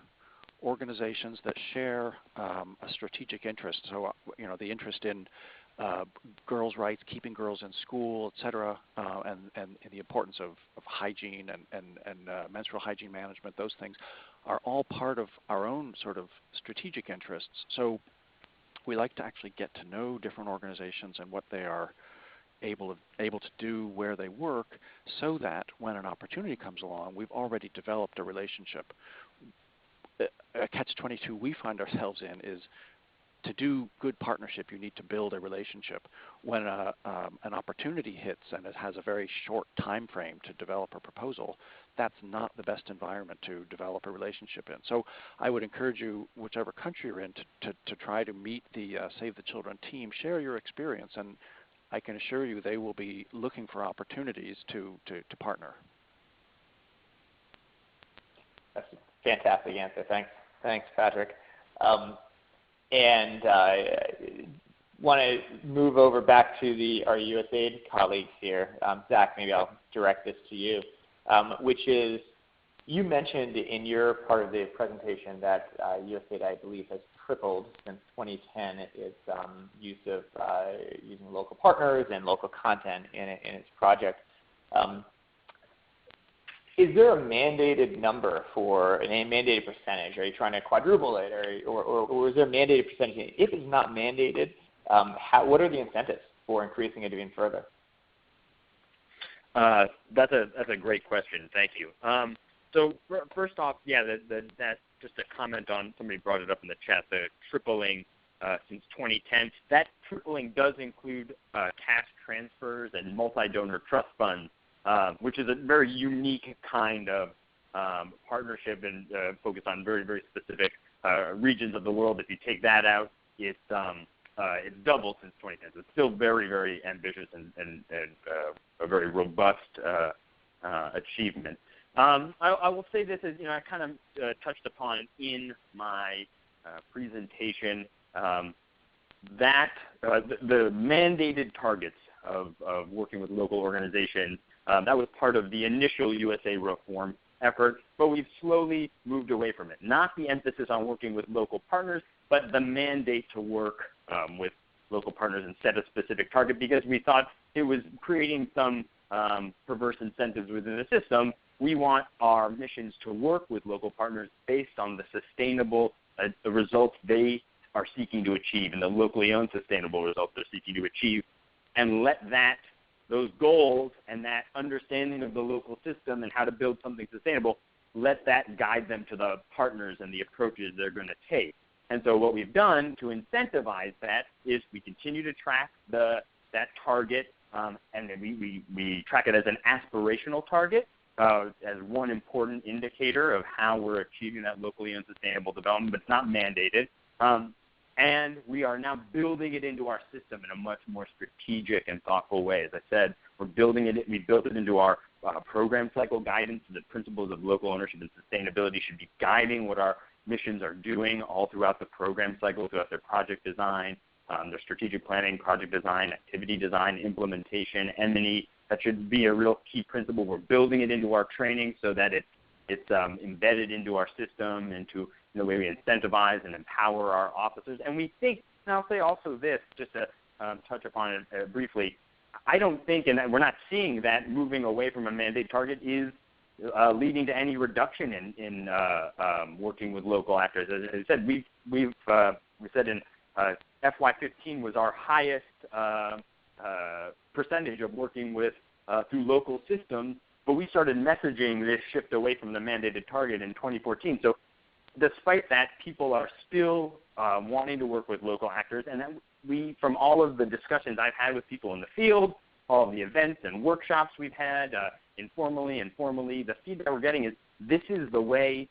organizations that share a strategic interest. So the interest in girls' rights, keeping girls in school, et cetera, and the importance of hygiene and menstrual hygiene management, those things are all part of our own sort of strategic interests. So we like to actually get to know different organizations and what they are able to do, where they work, so that when an opportunity comes along, we've already developed a relationship. A catch-22 we find ourselves in is to do good partnership, you need to build a relationship. When an opportunity hits and it has a very short time frame to develop a proposal, that's not the best environment to develop a relationship in. So I would encourage you, whichever country you're in, to try to meet the Save the Children team, share your experience, and I can assure you they will be looking for opportunities to partner. That's a fantastic answer. Thanks, Patrick. And want to move over back to our USAID colleagues here. Zach, maybe I'll direct this to you, which is you mentioned in your part of the presentation that USAID, I believe, has tripled since 2010 its use of using local partners and local content in its project. Is there a mandated number for a mandated percentage? Are you trying to quadruple it, or is there a mandated percentage? If it's not mandated, what are the incentives for increasing it even further? That's a great question. Thank you. So first off, yeah, that just a comment on, somebody brought it up in the chat, the tripling since 2010. That tripling does include cash transfers and multi-donor trust funds, which is a very unique kind of partnership and focused on very, very specific regions of the world. If you take that out, it's doubled since 2010. So it's still very, very ambitious and a very robust achievement. I will say this, as I kind of touched upon in my presentation, that the mandated targets of working with local organizations, that was part of the initial USA reform effort, but we've slowly moved away from it. Not the emphasis on working with local partners, but the mandate to work with local partners and set a specific target, because we thought it was creating some perverse incentives within the system. We want our missions to work with local partners based on the sustainable the results they are seeking to achieve and the locally owned sustainable results they're seeking to achieve, and let those goals and that understanding of the local system and how to build something sustainable, let that guide them to the partners and the approaches they're going to take. And so what we've done to incentivize that is we continue to track that target, and then we track it as an aspirational target, as one important indicator of how we're achieving that locally owned sustainable development, but it's not mandated. And we are now building it into our system in a much more strategic and thoughtful way. As I said, we built it into our program cycle guidance. The principles of local ownership and sustainability should be guiding what our missions are doing all throughout the program cycle, throughout their project design, their strategic planning, project design, activity design, implementation, M&E. That should be a real key principle. We're building it into our training so that it's embedded into our system, into the way we incentivize and empower our officers. And we think, and I'll say also this, just to touch upon it briefly, I don't think, and we're not seeing that moving away from a mandate target is leading to any reduction in working with local actors. As I said, we said in FY15 was our highest percentage of working with through local systems, but we started messaging this shift away from the mandated target in 2014. So despite that, people are still wanting to work with local actors, and that from all of the discussions I've had with people in the field, all of the events and workshops we've had, informally and formally, the feedback we're getting is this is the way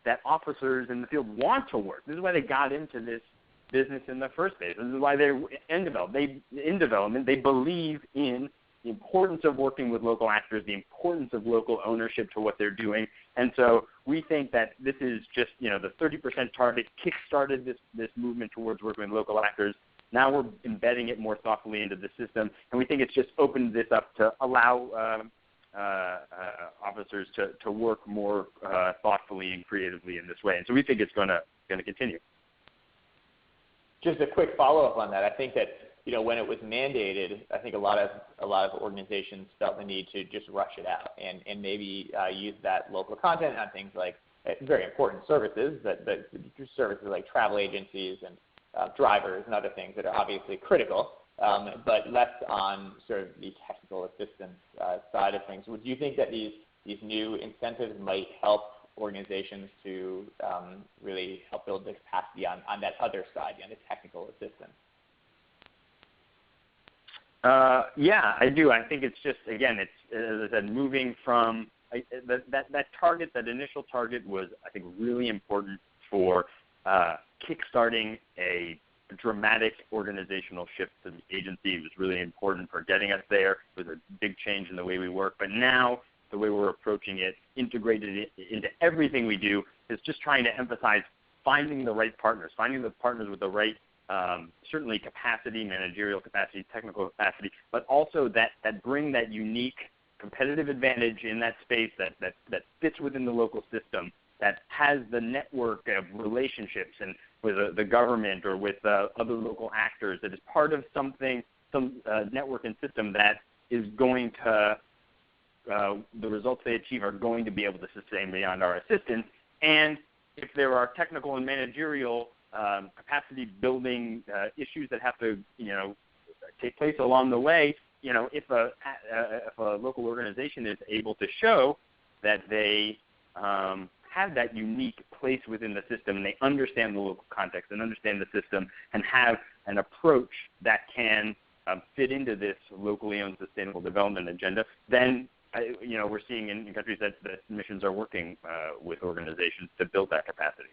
that officers in the field want to work. This is why they got into this business in the first place. This is why they're in development. They believe in the importance of working with local actors, the importance of local ownership to what they're doing. And so we think that this is just, the 30% target kick-started this movement towards working with local actors. Now we're embedding it more thoughtfully into the system, and we think it's just opened this up to allow officers to work more thoughtfully and creatively in this way. And so we think it's going to continue. Just a quick follow-up on that. I think that when it was mandated, I think a lot of organizations felt the need to just rush it out and maybe use that local content on things like very important services, but services like travel agencies and drivers and other things that are obviously critical, but less on sort of the technical assistance side of things. Would you think that these new incentives might help organizations to really help build the capacity on that other side, the technical assistance? Yeah, I do. I think it's just, again, it's, as I said, moving from that target, that initial target was, I think, really important for kickstarting a dramatic organizational shift to the agency. It was really important for getting us there. It was a big change in the way we work. But now the way we're approaching it, integrated it into everything we do, is just trying to emphasize finding the right partners, finding the partners with the right certainly capacity, managerial capacity, technical capacity, but also that bring that unique competitive advantage in that space that fits within the local system, that has the network of relationships and with the government or with other local actors, that is part of some network and system that is going to, the results they achieve are going to be able to sustain beyond our assistance. And if there are technical and managerial capacity building issues that have to, take place along the way, if a local organization is able to show that they have that unique place within the system, and they understand the local context and understand the system and have an approach that can fit into this locally owned sustainable development agenda, then we're seeing in countries that missions are working with organizations to build that capacity.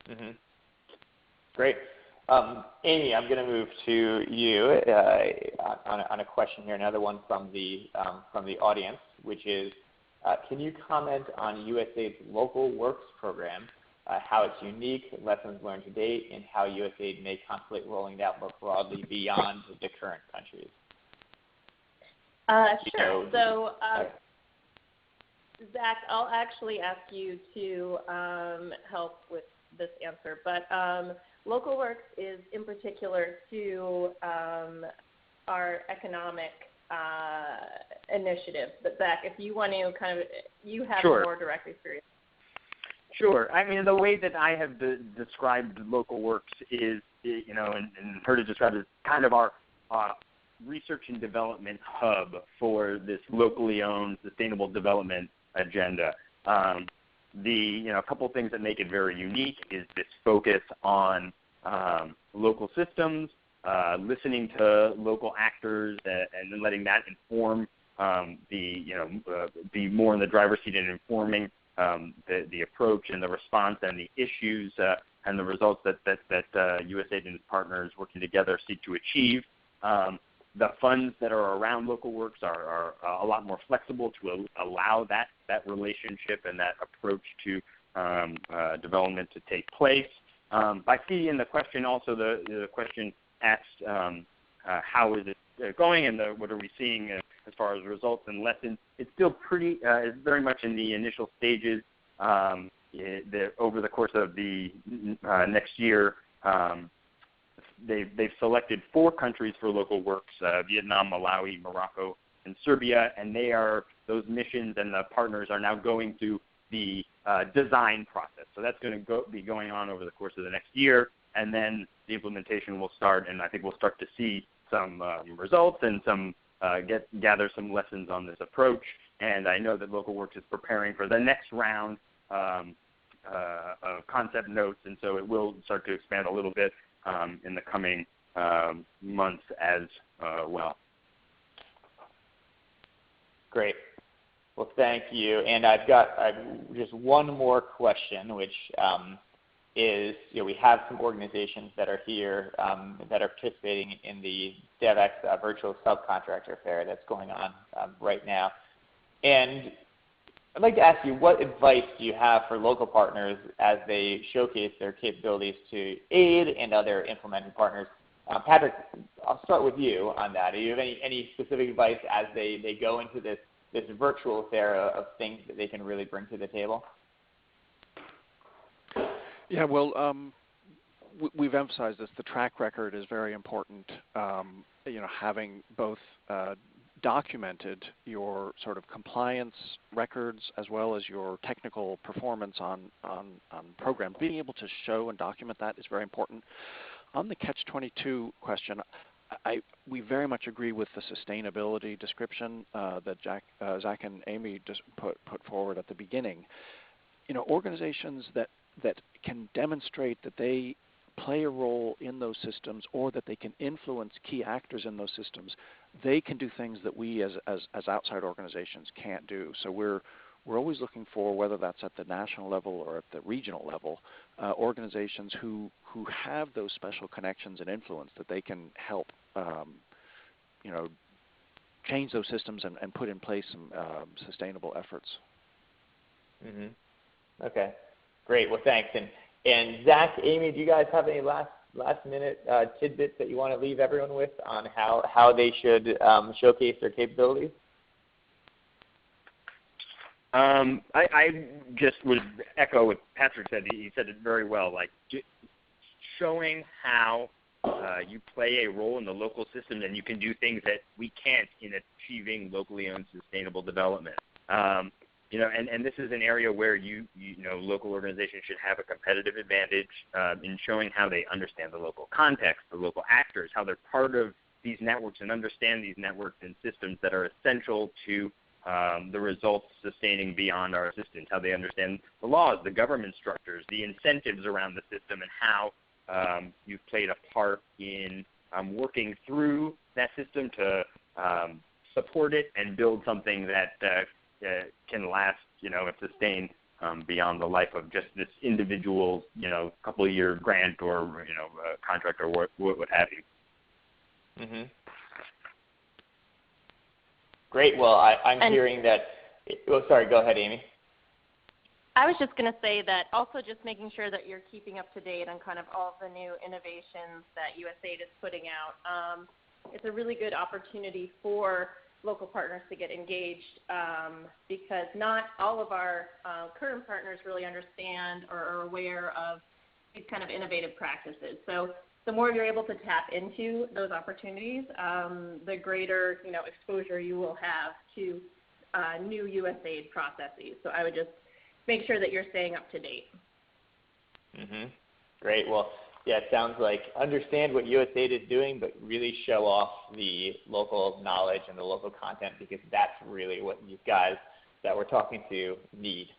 Mm-hmm. Great. Amy, I'm going to move to you on a question here, another one from the audience, which is, can you comment on USAID's Local Works program, how it's unique, lessons learned to date, and how USAID may contemplate rolling it out more broadly beyond the current countries? Sure. So, Zach, I'll actually ask you to help with this answer. But Local Works is in particular to our economic initiative. But Zach, if you want to you have Sure. more direct experience. Sure. I mean, the way that I have described Local Works is, and heard it described as kind of our research and development hub for this locally owned sustainable development agenda. A couple of things that make it very unique is this focus on local systems, listening to local actors, and then letting that inform be more in the driver's seat and informing the approach and the response and the issues and the results that USAID and its partners working together seek to achieve. The funds that are around Local Works are a lot more flexible to allow that relationship and that approach to development to take place. I see in the question also the question asked how is it going and what are we seeing as far as results and lessons. It's still it's very much in the initial stages. Over the course of the next year, they've selected 4 countries for Local Works: Vietnam, Malawi, Morocco, and Serbia. And those missions and the partners are now going through the design process. So that's going to be going on over the course of the next year, and then the implementation will start. And I think we'll start to see some results and gather some lessons on this approach. And I know that Local Works is preparing for the next round of concept notes, and so it will start to expand a little bit in the coming months as well. Great. Well, thank you. And I've got just one more question, which is, we have some organizations that are here that are participating in the Devex virtual subcontractor fair that's going on right now. And I'd like to ask you, what advice do you have for local partners as they showcase their capabilities to aid and other implementing partners? Patrick, I'll start with you on that. Do you have any specific advice as they go into this virtual fair of things that they can really bring to the table? Yeah, well, we've emphasized this. The track record is very important. Having both documented your sort of compliance records as well as your technical performance on programs, being able to show and document that is very important. On the Catch-22 question, we very much agree with the sustainability description that Zach and Amy just put forward at the beginning. Organizations that can demonstrate that they play a role in those systems or that they can influence key actors in those systems, they can do things that we as outside organizations can't do. So we're always looking for, whether that's at the national level or at the regional level, organizations who have those special connections and influence that they can help change those systems and put in place some sustainable efforts. Mm-hmm. Okay, great. Well, thanks. And Zach, Amy, do you guys have any last last minute tidbits that you want to leave everyone with on how they should showcase their capabilities? I just would echo what Patrick said. He said it very well. Like showing how you play a role in the local system, and you can do things that we can't in achieving locally owned sustainable development. And this is an area where local organizations should have a competitive advantage in showing how they understand the local context, the local actors, how they're part of these networks and understand these networks and systems that are essential to the results sustaining beyond our assistance, how they understand the laws, the government structures, the incentives around the system, and how you've played a part in working through that system to support it and build something that can last, and sustain beyond the life of just this individual, couple of year grant or, contract or what have you. Mm-hmm. Great. Well, I'm hearing that. Oh, sorry. Go ahead, Amy. I was just going to say that also just making sure that you're keeping up to date on kind of all of the new innovations that USAID is putting out. It's a really good opportunity for local partners to get engaged because not all of our current partners really understand or are aware of these kind of innovative practices. So the more you're able to tap into those opportunities, the greater exposure you will have to new USAID processes. So I would just make sure that you're staying up to date. Mm-hmm. Great. Well, yeah, it sounds like understand what USAID is doing, but really show off the local knowledge and the local content because that's really what these guys that we're talking to need.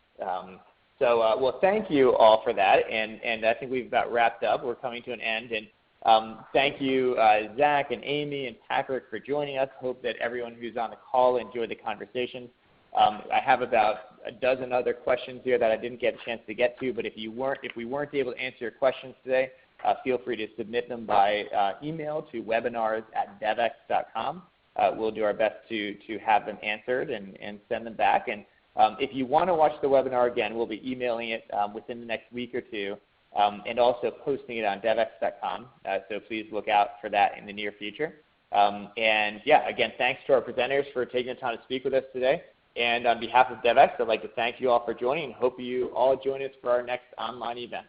Well, thank you all for that, and I think we've about wrapped up. We're coming to an end, and thank you, Zach and Amy and Patrick, for joining us. Hope that everyone who's on the call enjoyed the conversation. I have about a dozen other questions here that I didn't get a chance to get to, but if we weren't able to answer your questions today, feel free to submit them by email to webinars@devex.com. We'll do our best to have them answered and send them back. And if you want to watch the webinar again, we'll be emailing it within the next week or two and also posting it on devex.com. So please look out for that in the near future. And yeah, again, thanks to our presenters for taking the time to speak with us today. And on behalf of Devex, I'd like to thank you all for joining and hope you all join us for our next online event.